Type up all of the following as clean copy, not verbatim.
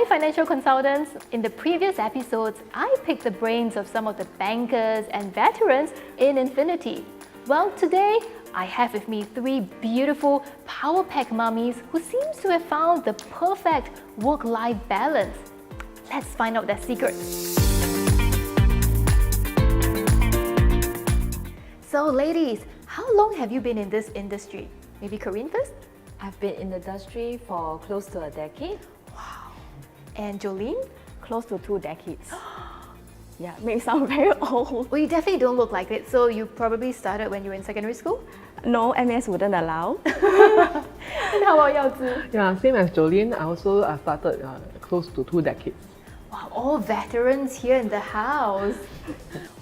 Hi financial consultants! In the previous episodes, I picked the brains of some of the bankers and veterans in Infinity. Well, today I have with me three beautiful power pack mummies who seems to have found the perfect work-life balance. Let's find out their secret. So ladies, how long have you been in this industry? Maybe Corinne first? I've been in the industry for close to a decade. Wow. And Jolene? Close to 2 decades. Yeah, may sound very old. Well, you definitely don't look like it, so you probably started when you were in secondary school? No, MS wouldn't allow. And how about Yao Zi? Yeah, same as Jolene, I also started close to 2 decades. Wow, all veterans here in the house.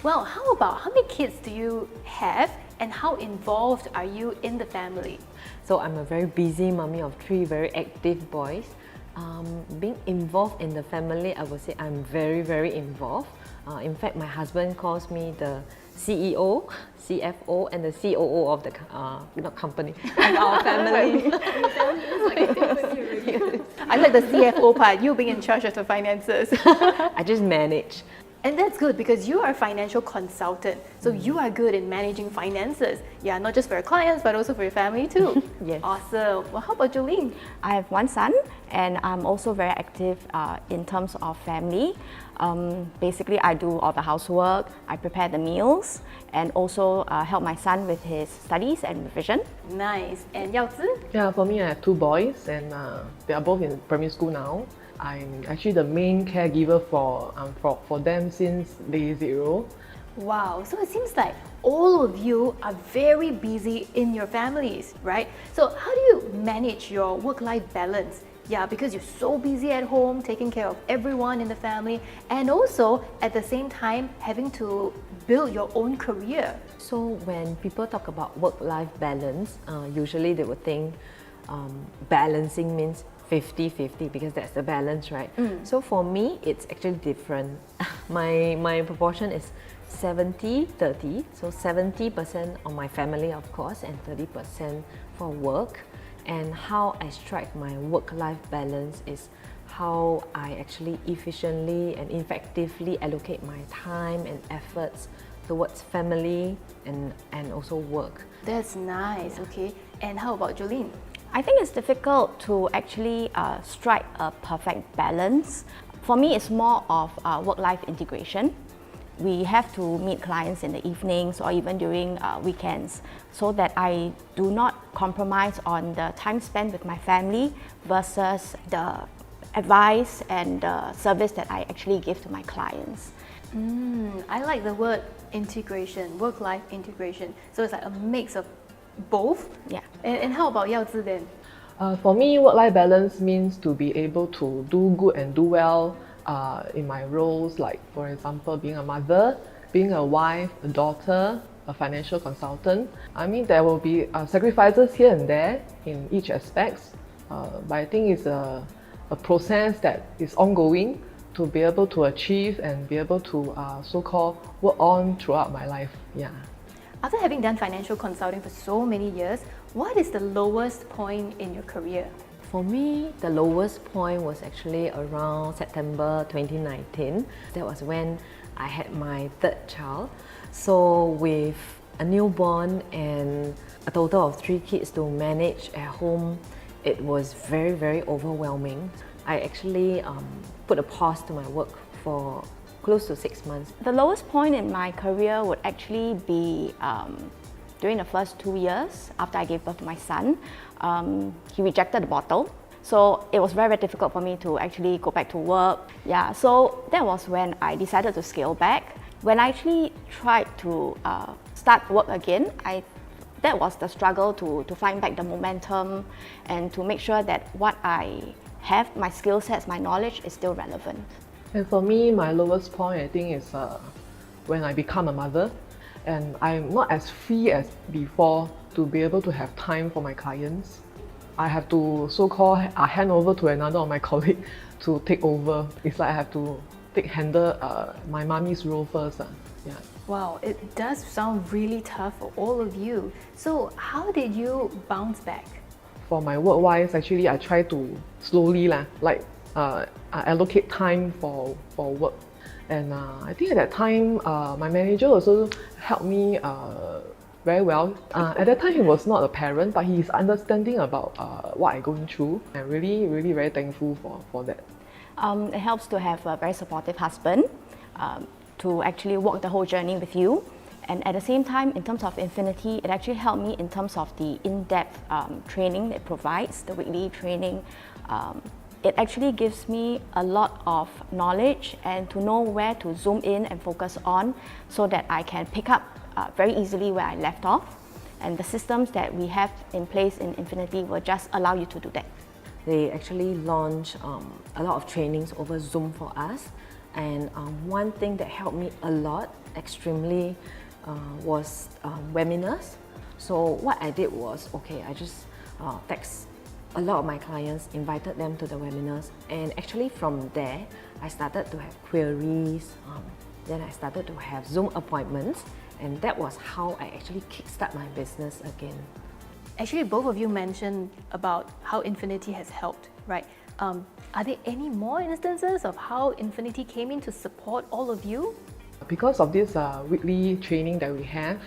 Well, how many kids do you have and how involved are you in the family? So I'm a very busy mommy of 3 very active boys. Being involved in the family, I would say I'm very, very involved. In fact, my husband calls me the CEO, CFO, and the COO of the not company, of our family. I like the CFO part, you being in charge of the finances. I just manage. And that's good because you are a financial consultant, so you are good in managing finances. Yeah, not just for your clients, but also for your family too. Yes. Awesome. Well, how about Jolene? I have 1 son and I'm also very active in terms of family. Basically, I do all the housework, I prepare the meals and also help my son with his studies and revision. Nice. And Yao Zi? Yeah, for me I have 2 boys and they are both in primary school now. I'm actually the main caregiver for them since day 0. Wow, so it seems like all of you are very busy in your families, right? So how do you manage your work-life balance? Yeah, because you're so busy at home, taking care of everyone in the family, and also at the same time having to build your own career. So when people talk about work-life balance, usually they would think balancing means 50-50 because that's the balance, right? So for me, it's actually different. My proportion is 70-30, so 70% on my family, of course, and 30% for work. And how I strike my work-life balance is how I actually efficiently and effectively allocate my time and efforts towards family and also work. That's nice, okay. And how about Jolene? I think it's difficult to actually strike a perfect balance. For me, it's more of work-life integration. We have to meet clients in the evenings or even during weekends so that I do not compromise on the time spent with my family versus the advice and the service that I actually give to my clients. I like the word integration, work-life integration. So it's like a mix of both? Yeah. And how about Yao Zi then? For me, work-life balance means to be able to do good and do well in my roles, like for example, being a mother, being a wife, a daughter, a financial consultant. I mean, there will be sacrifices here and there in each aspect, but I think it's a process that is ongoing to be able to achieve and be able to so-called work on throughout my life. Yeah. After having done financial consulting for so many years, what is the lowest point in your career? For me, the lowest point was actually around September 2019. That was when I had my 3rd child. So with a newborn and a total of 3 kids to manage at home, it was very, very overwhelming. I actually put a pause to my work for close to 6 months. The lowest point in my career would actually be during the first 2 years after I gave birth to my son. He rejected the bottle. So it was very, very difficult for me to actually go back to work. Yeah, so that was when I decided to scale back. When I actually tried to start work again, that was the struggle to find back the momentum and to make sure that what I have, my skill sets, my knowledge is still relevant. And for me, my lowest point, I think, is when I become a mother and I'm not as free as before to be able to have time for my clients. I have to so-called hand over to another of my colleagues to take over. It's like I have to handle my mommy's role first. Yeah. Wow, it does sound really tough for all of you. So how did you bounce back? For my work-wise, actually, I try to slowly, like allocate time for work. And I think at that time, my manager also helped me very well. At that time, he was not a parent, but he is understanding about what I'm going through. I'm really, really very thankful for that. It helps to have a very supportive husband to actually walk the whole journey with you. And at the same time, in terms of Infinity, it actually helped me in terms of the in-depth training it provides, the weekly training. It actually gives me a lot of knowledge and to know where to zoom in and focus on so that I can pick up very easily where I left off. And the systems that we have in place in Infinity will just allow you to do that. They actually launch a lot of trainings over Zoom for us. And one thing that helped me a lot, extremely, was webinars. So what I did was, okay, I just text a lot of my clients, invited them to the webinars, and actually from there, I started to have queries, then I started to have Zoom appointments, and that was how I actually kickstart my business again. Actually, both of you mentioned about how Infinity has helped, right? Are there any more instances of how Infinity came in to support all of you? Because of this weekly training that we have,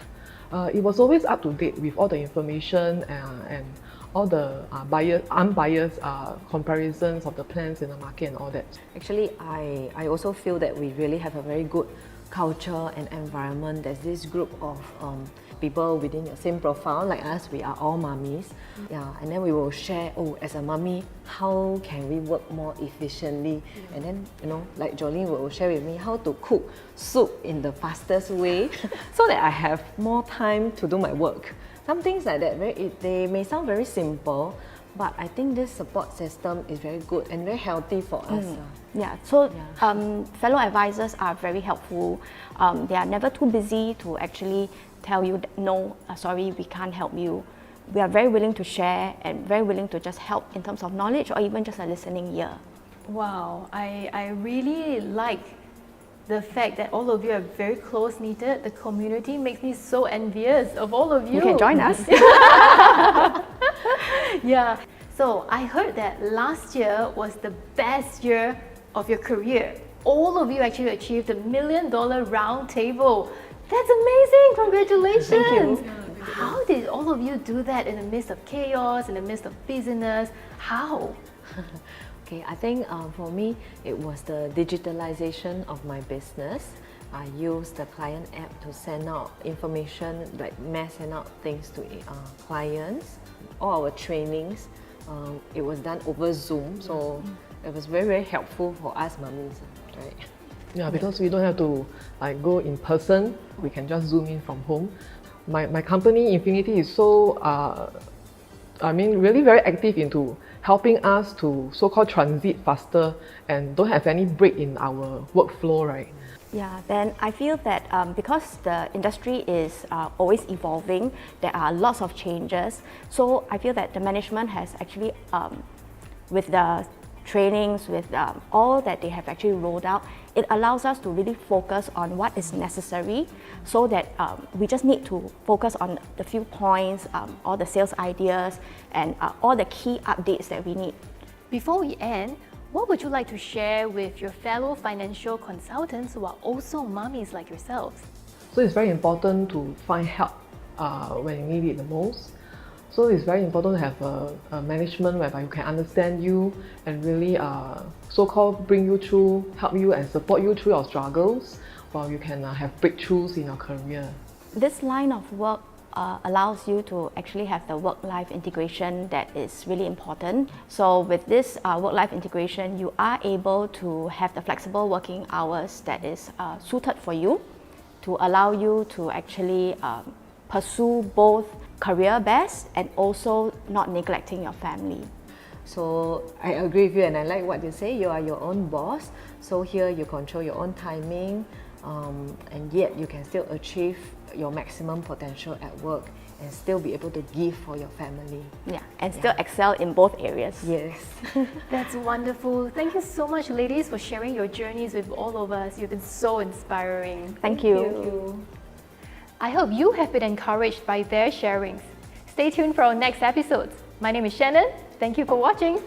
it was always up to date with all the information and all the unbiased comparisons of the plans in the market and all that. Actually, I also feel that we really have a very good culture and environment. There's this group of people within the same profile like us. We are all mummies, yeah, and then we will share, oh, as a mummy, how can we work more efficiently? And then, you know, like Jolene will share with me how to cook soup in the fastest way so that I have more time to do my work. Some things like that, they may sound very simple, but I think this support system is very good and very healthy for us. Yeah, so fellow advisors are very helpful. They are never too busy to actually tell you, no, sorry, we can't help you. We are very willing to share and very willing to just help in terms of knowledge or even just a listening ear. Wow, I really like the fact that all of you are very close-knitted. The community makes me so envious of all of you. You can join us. Yeah, so I heard that last year was the best year of your career. All of you actually achieved the $1 million round table. That's amazing! Congratulations! Thank you. How did all of you do that in the midst of chaos, in the midst of busyness? How? Okay, I think for me, it was the digitalization of my business. I used the client app to send out information, like mass send out things to clients. All our trainings, it was done over Zoom, so it was very, very helpful for us mummies, right? Yeah, because we don't have to like go in person, we can just zoom in from home. My company Infinity is so, really very active into helping us to so-called transit faster and don't have any break in our workflow, right? Yeah, then I feel that because the industry is always evolving, there are lots of changes. So I feel that the management has actually, with the trainings, with all that they have actually rolled out, it allows us to really focus on what is necessary so that we just need to focus on the few points, all the sales ideas and all the key updates that we need. Before we end, what would you like to share with your fellow financial consultants who are also mummies like yourselves? So it's very important to find help when you need it the most. So it's very important to have a management whereby you can understand you and really so-called bring you through, help you and support you through your struggles while you can have breakthroughs in your career. This line of work allows you to actually have the work-life integration that is really important. So with this work-life integration, you are able to have the flexible working hours that is suited for you to allow you to actually pursue both career best and also not neglecting your family. So I agree with you and I like what you say, you are your own boss. So here you control your own timing and yet you can still achieve your maximum potential at work and still be able to give for your family. Yeah, and still excel in both areas. Yes. That's wonderful. Thank you so much, ladies, for sharing your journeys with all of us. You've been so inspiring. Thank you. I hope you have been encouraged by their sharings. Stay tuned for our next episodes. My name is Shannon. Thank you for watching.